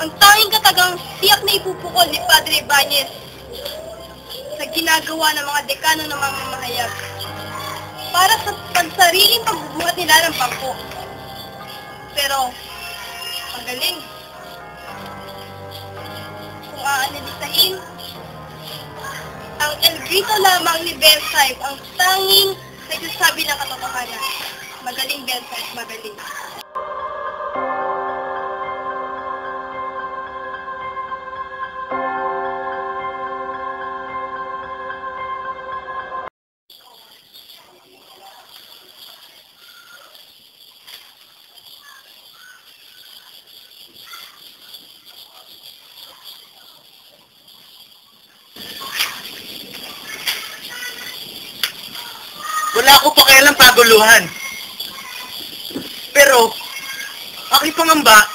ang tanging katagang siyak na ipupukol ni Padre Ibanez sa ginagawa ng mga dekano ng mga mamahayag para sa pansariling pagbubuhat nila ng bangko. Pero, magaling. Kung aanalisahin, ang El Grito lamang ni Belsayb ang tanging nagsasabi ng katotohanan. Magaling, Belsayb, magaling. Wala ako pakialam paguluhan. Pero, aking pangamba,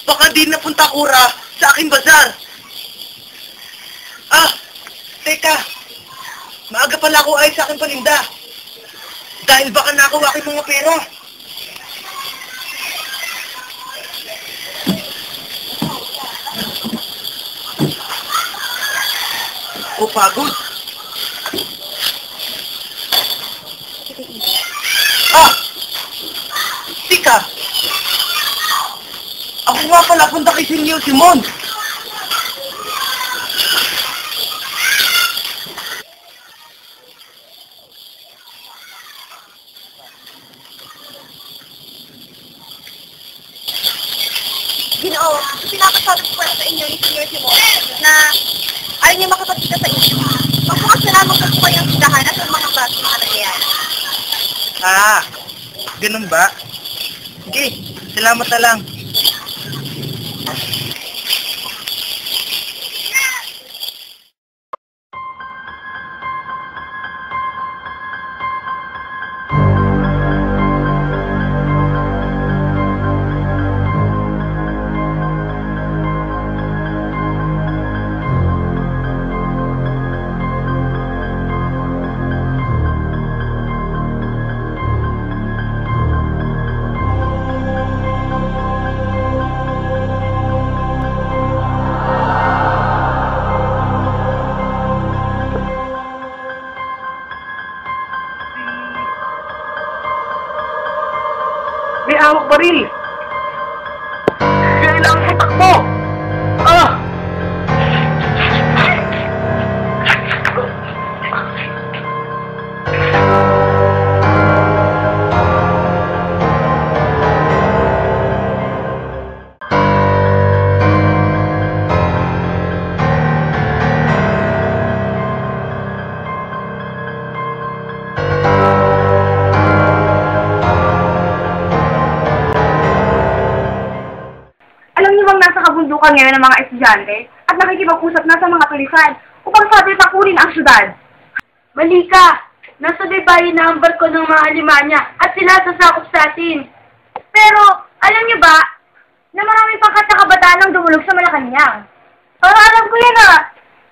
baka di napunta kura sa aking bazar. Teka, maaga pala ako ay sa aking paninda. Dahil baka nakaw aking mga pera. O pagod. Tika! Ako nga pala punta kay Senyor Simon. Ginoo, pinapasabi ko sa inyo ni Senyor Simon na ayaw niya makapagkita sa inyo. Magbukas na lamang po kayong tindahan at ang mga bago na nangyayari. Ganun ba? Sige, salamat na lang. May hawak baril! Kailangan ko takbo! Nasa kabundukan ngayon ng mga estudyante at nakikipag-usap na sa mga tulisan upang sabi-takurin ang syudad. Mali ka! Nasa baybayin na ang barko ng mga Alemanya at sinasasakop sa atin. Pero, alam niyo ba na maraming pangkat na kabataan ang dumulog sa Malacanang? Alam ko yan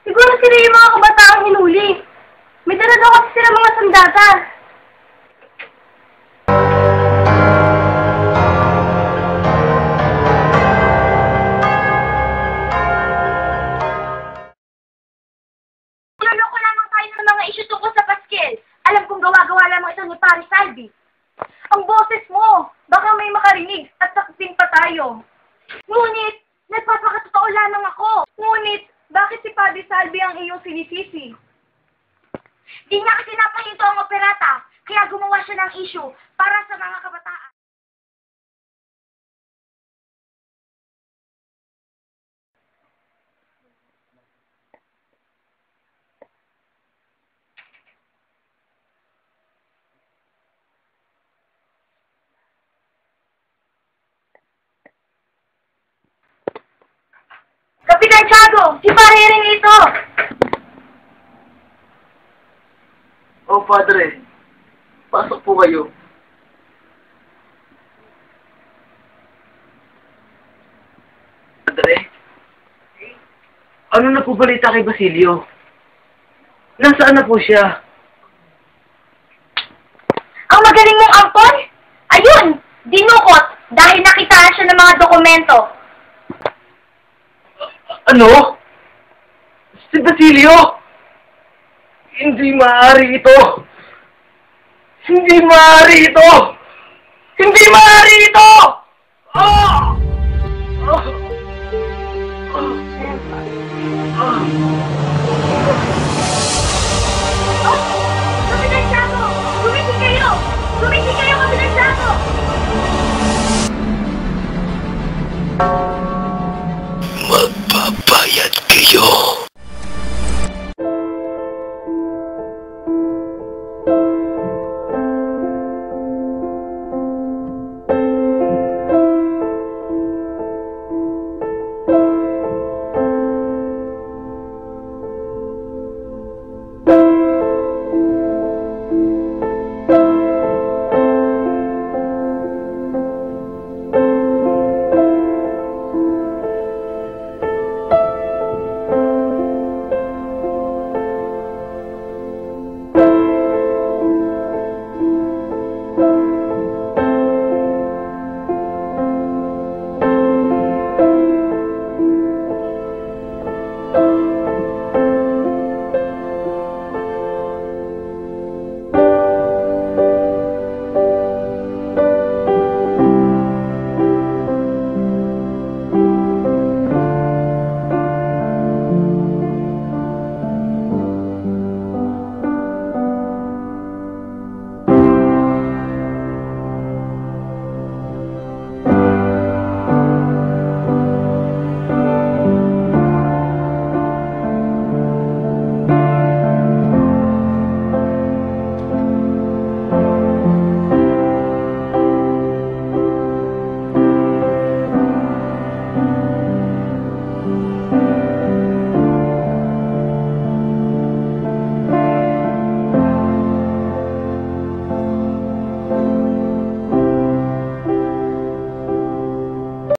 Siguro sila yung mga kabataang hinuli. May dala daw kasi sila mga sandata. Alam kong gawa-gawa lamang ito ni Padre Salvi. Ang boses mo, baka may makarinig at sakupin pa tayo. Ngunit, nagpapakatotoo lamang ako. Ngunit, bakit si Padre Salvi ang iyong sinisisi? Di niya kasi napahinto ang operata, kaya gumawa siya ng issue para sa mga kabataan. Kapitan Tiago, si Padre rin ito! Padre, pasok po kayo. Padre, ano na po balita kay Basilio? Nasaan na po siya? Ang magaling mong ampon? Ayun! Dinukot dahil nakitaan siya ng mga dokumento. Ano? Si Basilio? Hindi maaari ito! Hindi maaari ito! Hindi maaari ito! Ah! Ah! Ah! Ah!